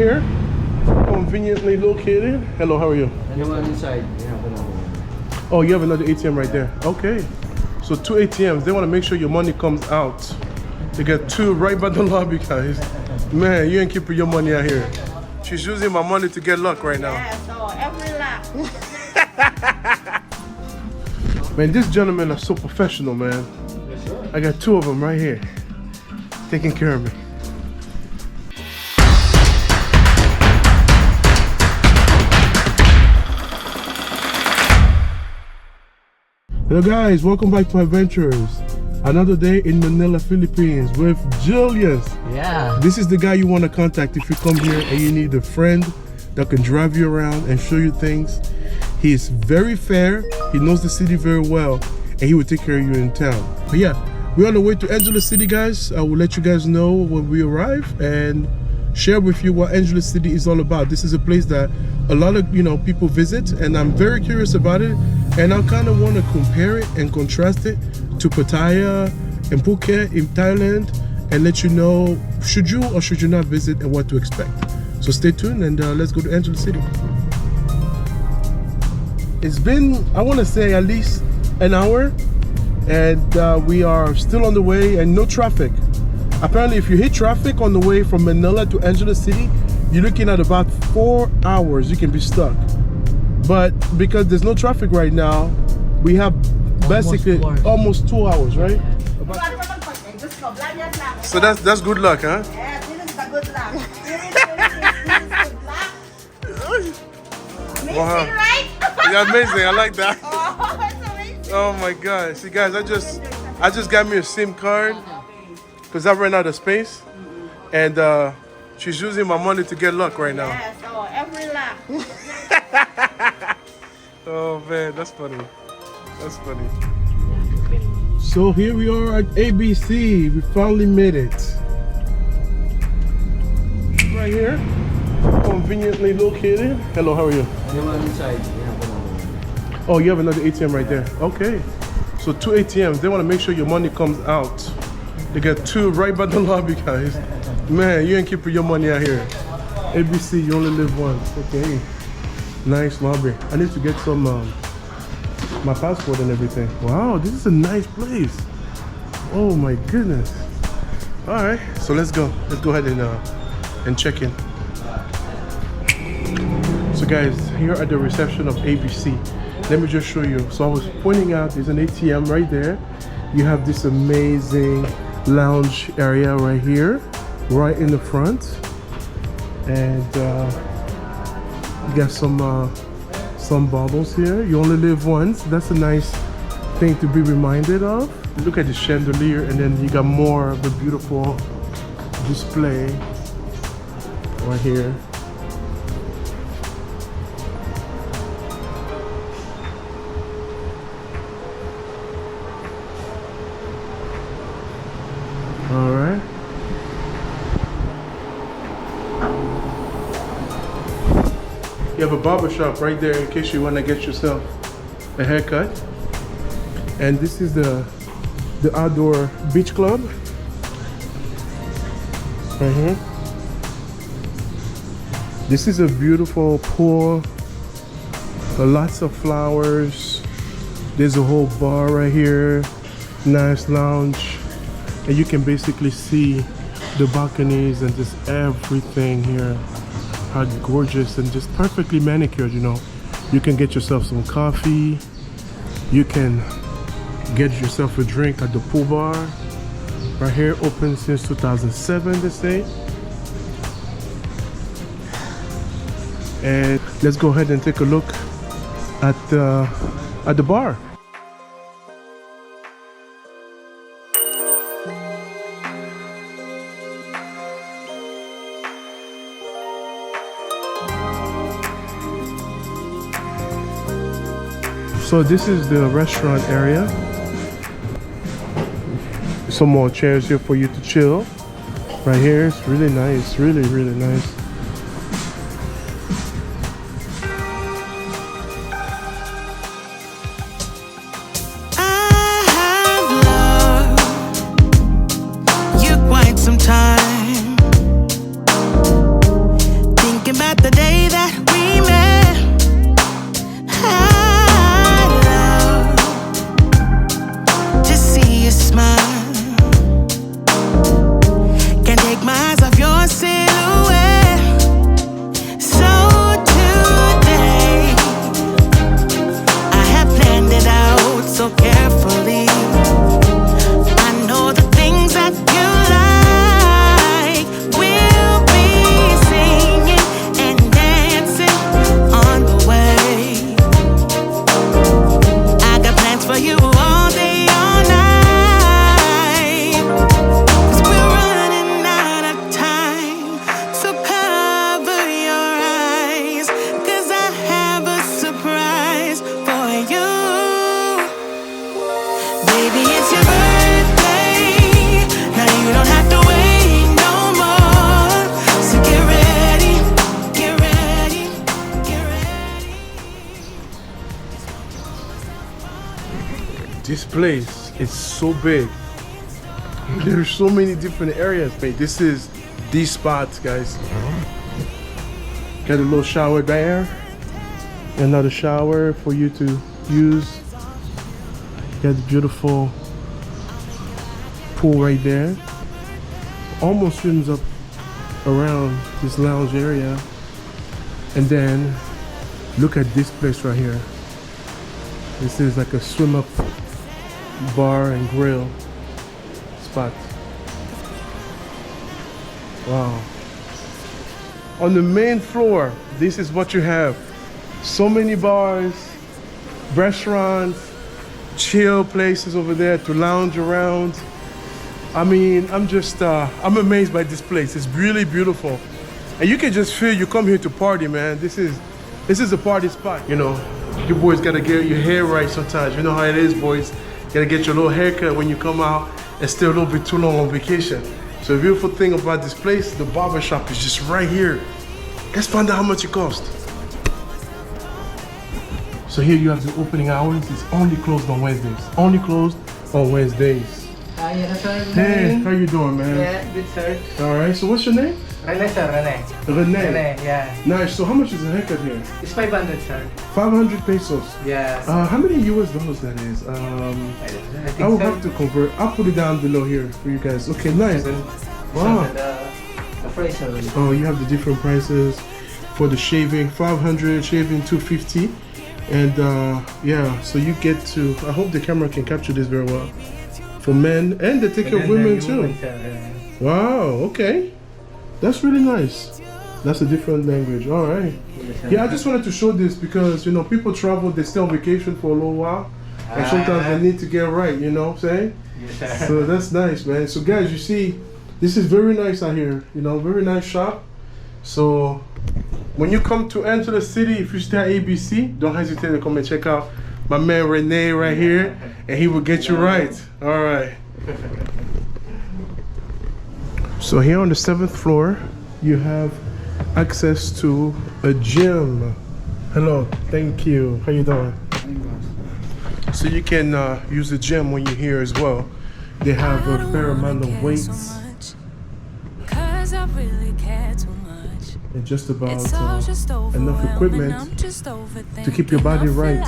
Here, conveniently located. Hello, how are you? Anyone inside? We have another one. Oh, you have another ATM right there. Okay. So 2 ATMs. They want to make sure your money comes out. They get 2 right by the lobby, guys. Man, you ain't keeping your money out here. She's using my money to get luck right now. Yeah, so every lap. Man, these gentlemen are so professional, man. Yes, sir. I got 2 of them right here, taking care of me. Hello guys, welcome back to Ivaintures. Another day in Manila, Philippines with Julius. Yeah. This is the guy you want to contact if you come here and you need a friend that can drive you around and show you things. He is very fair, he knows the city very well, and he will take care of you in town. But yeah, we're on the way to Angeles City, guys. I will let you guys know when we arrive and share with you what Angeles City is all about. This is a place that a lot of people visit, and I'm very curious about it, and I kind of want to compare it and contrast it to Pattaya and Phuket in Thailand and let you know should you or should you not visit and what to expect. So stay tuned and let's go to Angeles City. It's been, I want to say, at least an hour, and we are still on the way and no traffic. Apparently, if you hit traffic on the way from Manila to Angeles City, you're looking at about 4 hours. You can be stuck. But because there's no traffic right now, we have basically almost 2 hours, right? So that's good luck, huh? Yeah, this is the good luck. This is good luck. Amazing, Wow. right? Yeah, amazing. I like that. Oh, it's amazing. Oh my God. See, guys, I just got me a SIM card because I ran out of space, and she's using my money to get luck right now. Yeah, so every lap. Oh man, that's funny. That's funny. So here we are at ABC. We finally made it. Right here, conveniently located. Hello, how are you? Anyone inside? We have another one. Oh, you have another ATM right there. Okay. So 2 ATMs. They want to make sure your money comes out. They got 2 right by the lobby, guys. Man, you ain't keeping your money out here. ABC, you only live once. Okay. Nice lobby. I need to get some my passport and everything. Wow, this is a nice place. Oh my goodness. All right, so let's go. Let's go ahead and check in. So guys, here at the reception of ABC, let me just show you. So I was pointing out there's an ATM right there. You have this amazing lounge area right here, right in the front, and you got some bubbles here. You only live once. That's a nice thing to be reminded of. Look at the chandelier, and then you got more of the beautiful display right here. All right. You have a barber shop right there in case you want to get yourself a haircut. And this is the outdoor beach club right here. This is a beautiful pool, lots of flowers. There's a whole bar right here, nice lounge, and you can basically see the balconies and just everything here. How gorgeous and just perfectly manicured. You can get yourself some coffee, you can get yourself a drink at the pool bar right here, open since 2007 they say. And let's go ahead and take a look at the bar. So this is the restaurant area. Some more chairs here for you to chill. Right here, it's really nice, really, really nice. Some time This place is so big. There's so many different areas, mate. This is the spot, guys. Got a little shower there. Another shower for you to use. Got the beautiful pool right there. Almost swims up around this lounge area. And then look at this place right here. This is like a swim up bar and grill spot. Wow. On the main floor, this is what you have. So many bars, restaurants, chill places over there to lounge around. I mean, I'm amazed by this place. It's really beautiful. And you can just feel you come here to party, man. This is a party spot, you know. You boys gotta get your hair right sometimes. You know how it is, boys. You gotta get your little haircut when you come out and stay a little bit too long on vacation. So the beautiful thing about this place, the barber shop is just right here. Let's find out how much it costs. So here you have the opening hours. It's only closed on Wednesdays. Only closed on Wednesdays. Hi, sir. Hey, how you doing, man? Yeah, good, sir. All right, so what's your name? Rene, sir. Rene. Rene. Rene, yeah. Nice, so how much is a haircut here? It's 500, sir. 500 pesos. Yeah. How many US dollars that is? I will have to convert. I'll put it down below here for you guys. Okay, nice. Wow. The price, sir. Oh, you have the different prices for the shaving. 500, shaving 250. And yeah, so you get to, I hope the camera can capture this very well. For men, and they take care of women too. Wow, okay. That's really nice. That's a different language. All right. Yeah, I just wanted to show this because, you know, people travel, they stay on vacation for a little while. And sometimes they need to get right, you know what I'm saying? Yes, So that's nice, man. So guys, you see, this is very nice out here. You know, very nice shop. So when you come to Angeles City, if you stay at ABC, don't hesitate to come and check out my man Rene right here, and he will get you right. All right. So here on the 7th floor, you have access to a gym. Hello, thank you. How you doing? So you can use the gym when you're here as well. They have a fair amount of weights. And just about enough equipment to keep your body right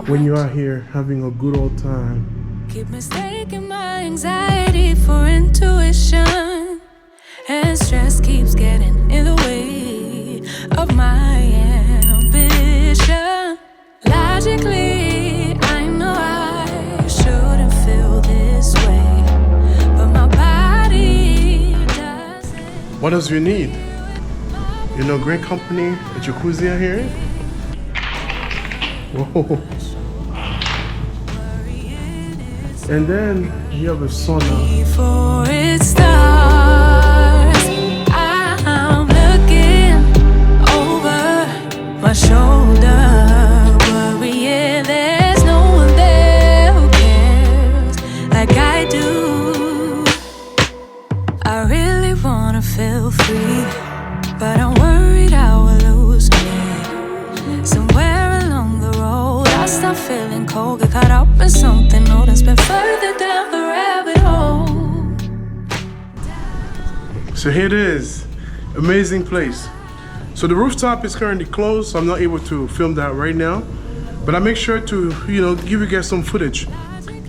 when you are here having a good old time. Keep mistaking my anxiety for intuition, and stress keeps getting in the way of my ambition. Logically, I know I shouldn't feel this way, but my body doesn't. What else do you need? You know, great company, a jacuzzi out here. Whoa. And then you have a sauna. Before it starts, I'm looking over my shoulder, worrying there's no one there who cares like I do. I really wanna feel free, but I'm worried I will lose me. Somewhere along the road, I start feeling cold, get caught up in something new that's been further down the rabbit hole. So here it is, amazing place. So the rooftop is currently closed, so I'm not able to film that right now. But I make sure to, you know, give you guys some footage.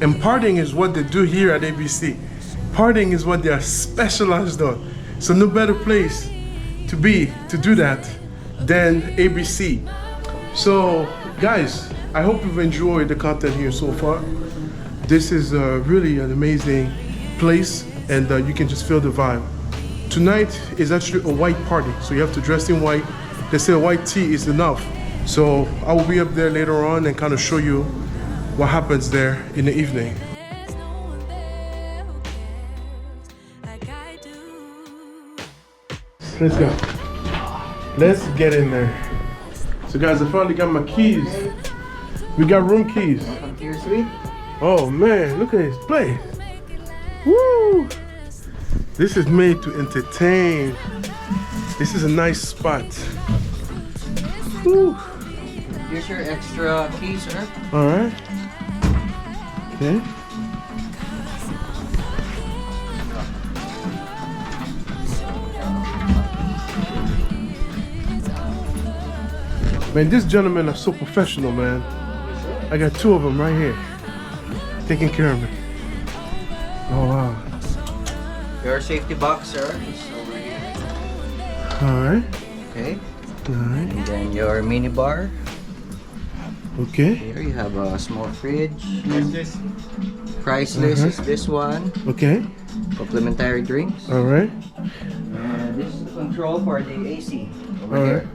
And partying is what they do here at ABC. Partying is what they are specialized on. So no better place to be to do that than ABC. So guys, I hope you've enjoyed the content here so far. This is really an amazing place, and you can just feel the vibe. Tonight is actually a white party, so you have to dress in white. They say a white tee is enough. So I will be up there later on and kind of show you what happens there in the evening. Let's go. Let's get in there. So guys, I finally got my keys. We got room keys. Welcome to your suite. Oh man, look at this place. Woo! This is made to entertain. This is a nice spot. Woo! Here's your extra key, sir. All right. Okay. Man, these gentlemen are so professional, man. I got 2 of them right here, taking care of me. Oh wow. Your safety box, sir, is over here. All right. Okay. All right. And then your mini bar. Okay. Here you have a small fridge. Price list is this one. Okay. Complimentary drinks. All right. And this is the control for the AC over All here. right.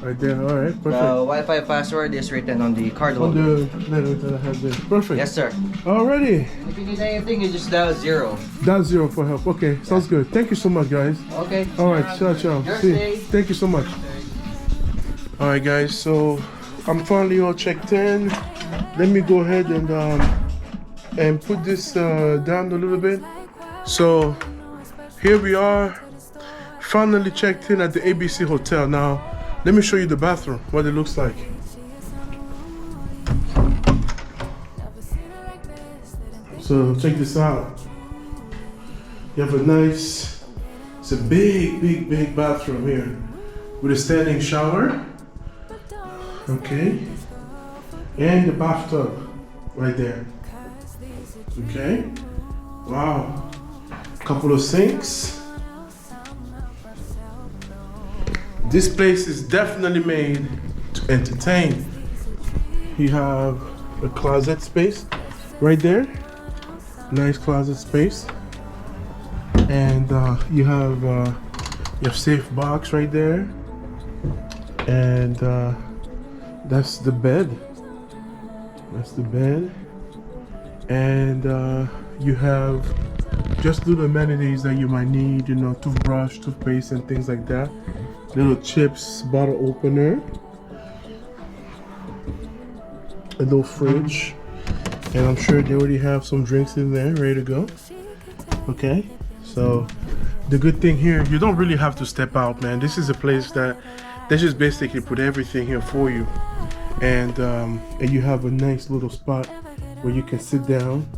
Right there. All right. The Perfect. Wi-Fi password is written on the card On holder. the letter that I have there. Perfect. Yes, sir. Alrighty. And if you need anything, you just dial 0. That's 0 for help. Okay. Sounds good. Thank you so much, guys. Okay. All right. Ciao, ciao. Your See you. stay. Thank you so much. All right, guys. So I'm finally all checked in. Let me go ahead and put this down a little bit. So here we are, finally checked in at the ABC Hotel. Now, let me show you the bathroom, what it looks like. So check this out. You have a nice, it's a big bathroom here with a standing shower. Okay. And the bathtub right there. Okay. Wow. Couple of sinks. This place is definitely made to entertain. You have a closet space right there. Nice closet space. And you have safe box right there. And that's the bed. That's the bed. And you have just little amenities that you might need, you know, toothbrush, toothpaste, and things like that. Little chips, bottle opener, a little fridge, and I'm sure they already have some drinks in there ready to go. Okay, so the good thing here, you don't really have to step out, man. This is a place that they just basically put everything here for you, and you have a nice little spot where you can sit down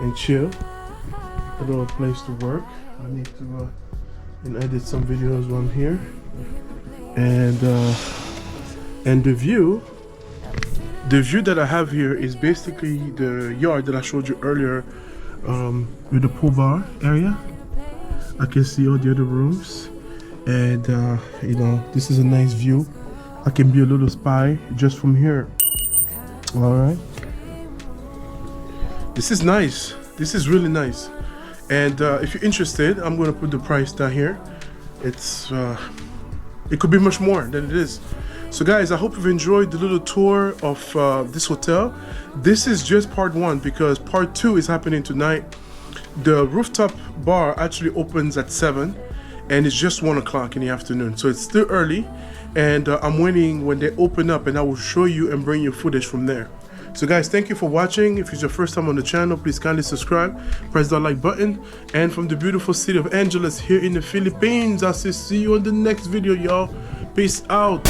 and chill. A little place to work. I need to edit some videos while I'm here. And the view that I have here is basically the yard that I showed you earlier, with the pool bar area. I can see all the other rooms, and you know, this is a nice view. I can be a little spy just from here. All right, this is nice. This is really nice. And if you're interested, I'm gonna put the price down here. It's it could be much more than it is. So guys, I hope you've enjoyed the little tour of this hotel. This is just part 1 because part 2 is happening tonight. The rooftop bar actually opens at 7 and it's just 1 o'clock in the afternoon. So it's still early, and I'm waiting when they open up, and I will show you and bring you footage from there. So guys, thank you for watching. If it's your first time on the channel, please kindly subscribe, press that like button. And from the beautiful city of Angeles here in the Philippines, I'll see you on the next video, y'all. Peace out.